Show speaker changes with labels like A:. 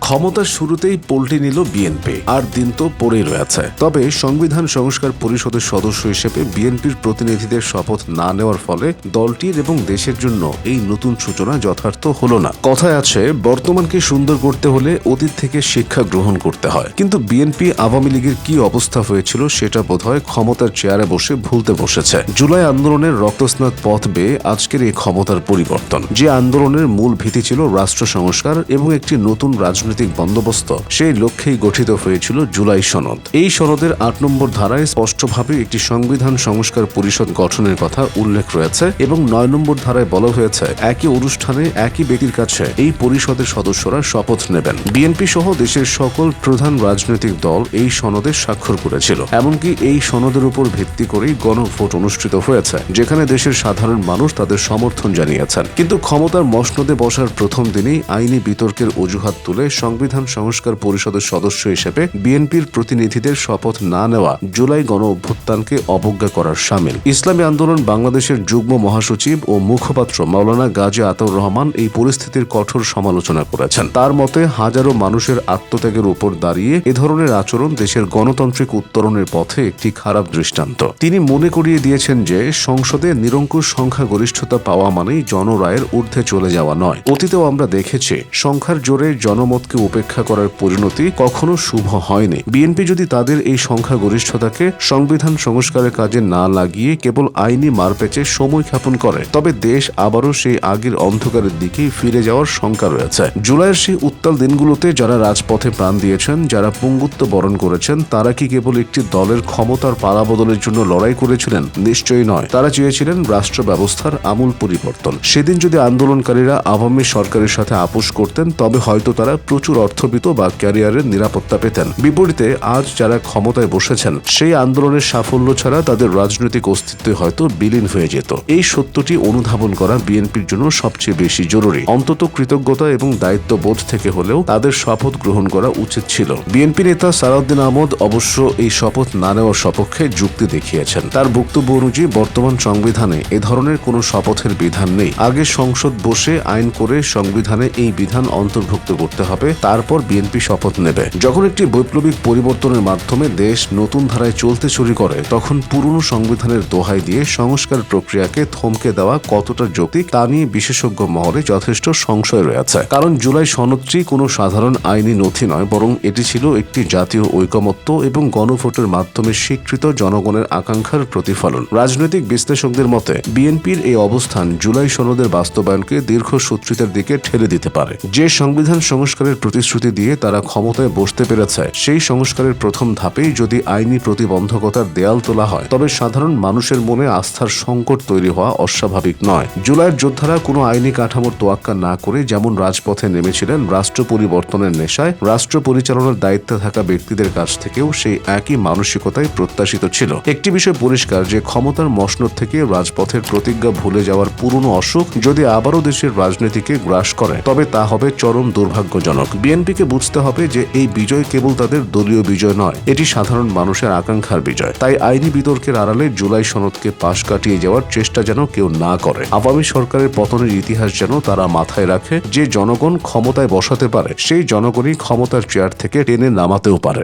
A: ক্ষমতার শুরুতেই পল্টি নিল বিএনপি, আর দিন তো পড়েই রয়েছে। তবে সংবিধান সংস্কার পরিষদের সদস্য হিসেবে বিএনপির প্রতিনিধিদের শপথ না নেওয়ার ফলে দলটির এবং দেশের জন্য এই নতুন সূচনা যথার্থ হলো না। কথায় আছে, বর্তমানকে সুন্দর করতে হলে অতীত থেকে শিক্ষা গ্রহণ করতে হয়। কিন্তু বিএনপি আওয়ামী লীগের কি অবস্থা হয়েছিল সেটা বোধহয় ক্ষমতার চেয়ারে বসে ভুলতে বসেছে। জুলাই আন্দোলনের রক্তস্নাত পথ বেয়ে আজকের এই ক্ষমতার পরিবর্তন, যে আন্দোলনের মূল ভিত্তি ছিল রাষ্ট্র সংস্কার এবং একটি নতুন রাজনৈতিক বন্দোবস্ত, সেই লক্ষ্যেই গঠিত হয়েছিল জুলাই সনদ। এই সনদের ৮ নম্বর ধারায় স্পষ্টভাবে একটি সংবিধান সংস্কার পরিষদ গঠনের কথা উল্লেখ রয়েছে এবং ৯ নম্বর ধারায় বলা হয়েছে একই অনুষ্ঠানে একই ব্যক্তির কাছে এই পরিষদের সদস্যরা শপথ নেবেন। বিএনপি সহ দেশের সকল প্রধান রাজনৈতিক দল এই সনদে স্বাক্ষর করেছিল। এমনকি এই সনদের উপর ভিত্তি করেই গণভোট অনুষ্ঠিত হয়েছে, যেখানে দেশের সাধারণ মানুষ তাদের সমর্থন জানিয়েছেন। কিন্তু ক্ষমতার মসনদে বসার প্রথম দিনেই আইনি বিতর্কের অজুহাত তুলে সংবিধান সংস্কার পরিষদের সদস্য হিসেবে বিএনপির প্রতিনিধিদের শপথ না নেওয়া জুলাই গণ অভ্যুত্থানকে অবজ্ঞা করার শামিল। ইসলামী আন্দোলন বাংলাদেশের যুগ্ম মহাসচিব ও মুখপাত্র মাওলানা গাজী আতাউর রহমান এই পরিস্থিতির কঠোর সমালোচনা করেছেন। তার মতে, হাজারো মানুষের আত্মত্যাগের উপর দাঁড়িয়ে এ ধরনের আচরণ দেশের গণতান্ত্রিক উত্তরণের পথে একটি খারাপ দৃষ্টান্ত। তিনি মনে করিয়ে দিয়েছেন যে সংসদে নিরঙ্কুশ সংখ্যাগরিষ্ঠতা পাওয়া মানেই জনরায়ের ঊর্ধ্বে চলে যাওয়া নয়। অতীতেও আমরা দেখেছি, সংখ্যার জোরে জনমতকে উপেক্ষা করার পরিণতি কখনো শুভ হয়নি। বিএনপি যদি তাদের এই সংখ্যাগরিষ্ঠতাকে সংবিধান সংস্কারের কাজে না লাগিয়ে কেবল আইনি মারপ্যাচে সময় ক্ষেপণ করে, তবে দেশ আবারও সেই আগের অন্ধকারের দিকেই ফিরে যাওয়ার শঙ্কা রয়েছে। জুলাইয়ের সেই উত্তাল দিনগুলোতে যারা রাজপথে প্রাণ দিয়েছেন, যারা পঙ্গুত্ব বরণ করেছেন, তারা কি কেবল একটি দলের ক্ষমতার পালাবদলের জন্য লড়াই করেছিলেন? নিশ্চয়ই নয়। তারা চেয়েছিলেন রাষ্ট্র ব্যবস্থার আমূল পরিবর্তন। সেদিন যদি আন্দোলনকারীরা আওয়ামী সরকারের সাথে আপোষ করতেন, তবে হয়তো তারা প্রচুর অর্থবিত্ত বা ক্যারিয়ারের নিরাপত্তা পেতেন। বিপরীতে আজ যারা ক্ষমতায় বসেছেন, সেই আন্দোলনের সাফল্য ছাড়া তাদের রাজনৈতিক অস্তিত্ব হয়তো বিলীন হয়ে যেত। এই সত্যটি অনুধাবন করা বিএনপির জন্য সবচেয়ে বেশি জরুরি। অন্তত কৃতজ্ঞতা এবং দায়িত্ববোধ থেকে হলেও তাদের শপথ গ্রহণ করা উচিত ছিল। বিএনপি নেতা সালাউদ্দিন আহমদ অবশ্য এই শপথ না নেওয়ার সপক্ষে যুক্তি দেখিয়েছেন। তার বক্তব্য অনুযায়ী বর্তমান সংবিধানে এ ধরনের কোনো শপথের বিধান নেই। আগে সংসদ বসে আইন করে সংবিধানে এই বিধান অন্তর্ভুক্ত করতে হবে, তারপর বিএনপি শপথ নেবে। যখন একটি বৈপ্লবিক পরিবর্তনের মাধ্যমে দেশ নতুন ধারায় চলতে শুরু করে, তখন পুরনো সংবিধানের দোহাই দিয়ে সংস্কার প্রক্রিয়াকে থমকে দেওয়া কতটা যৌক্তিক তা নিয়ে বিশেষজ্ঞ মহলে যথেষ্ট সংশয় রয়েছে। কারণ জুলাই সনদটি কোনো সাধারণ আইনি নথি নয়, বরং এটি ছিল একটি জাতীয় ঐকমত্য এবং গণভোটের মাধ্যমে স্বীকৃত জনগণের আকাঙ্ক্ষার প্রতিফলন। রাজনৈতিক বিশ্লেষকদের মতে বিএনপির এই অবস্থান জুলাই সনদের বাস্তবায়নকে দীর্ঘসূত্রিতার দিকে ঠেলে দিতে পারে। যে সংবিধান সংস্কারের প্রতিশ্রুতি দিয়ে তারা ক্ষমতায় বসতে পেরেছে, সেই সংস্কারের প্রথম ধাপেই যদি আইনি প্রতিবন্ধকতার দেয়াল তোলা হয়, তবে সাধারণ মানুষের মনে আস্থার সংকট তৈরি হওয়া অস্বাভাবিক নয়। জুলাইয়ের যোদ্ধারা কোনো আইনি কাঠামোর তোয়াক্কা না করে যেমন রাজপথে নেমেছিলেন রাষ্ট্র পরিবর্তনের নেশায়, রাষ্ট্র পরিচালনার দায়িত্বে থাকা ব্যক্তিদের কাছ থেকেও সেই একই মানসিকতাই প্রত্যাশিত ছিল। একটি বিষয় পরিষ্কার যে ক্ষমতার মসনদ থেকে রাজপথের প্রতিজ্ঞা ভুলে যাওয়ার পুরনো অসুখ যদি আবারও দেশের রাজনীতিকে গ্রাস করে, তবে তা হবে চরম দুর্ভাগ্যজনক। বিএনপিকে বুঝতে হবে যে এই বিজয় কেবল তাদের দলীয় বিজয় নয়, এটি সাধারণ মানুষের আকাঙ্ক্ষার বিজয়। তাই আইনি বিতর্কের আড়ালে জুলাই সনদকে পাশ কাটিয়ে যাওয়ার চেষ্টা যেন কেউ না করে। আওয়ামী সরকারের পতনের ইতিহাস যেন তারা মাথায় রাখে, যে জনগণ ক্ষমতায় বসাতে পারে, সেই জনগণই ক্ষমতার চেয়ার থেকে টেনে নামাতেও পারে।